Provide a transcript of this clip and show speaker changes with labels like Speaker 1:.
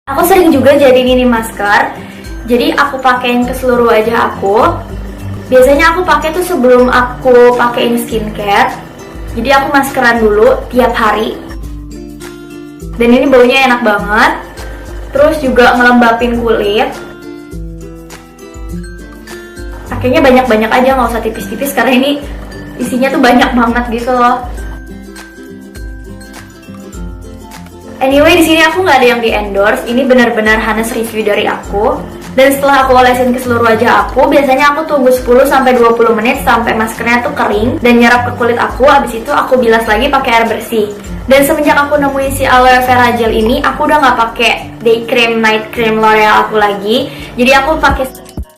Speaker 1: Aku sering juga jadiin ini masker. Jadi aku pakein ke seluruh wajah aku. Biasanya aku pakai tuh sebelum aku pakein skincare. Jadi aku maskeran dulu tiap hari. Dan ini baunya enak banget. Terus juga ngelembapin kulit. Pakainya banyak-banyak aja, nggak usah tipis-tipis karena ini isinya tuh banyak banget gitu loh. Anyway, di sini aku nggak ada yang di endorse. Ini benar-benar Hanes review dari aku. Dan setelah aku olesin ke seluruh wajah aku, biasanya aku tunggu 10-20 menit sampai maskernya tuh kering dan nyerap ke kulit aku. Habis itu aku bilas lagi pakai air bersih. Dan semenjak aku nemuin si aloe vera gel ini, aku udah nggak pakai day cream, night cream L'Oreal aku lagi. Jadi aku pakai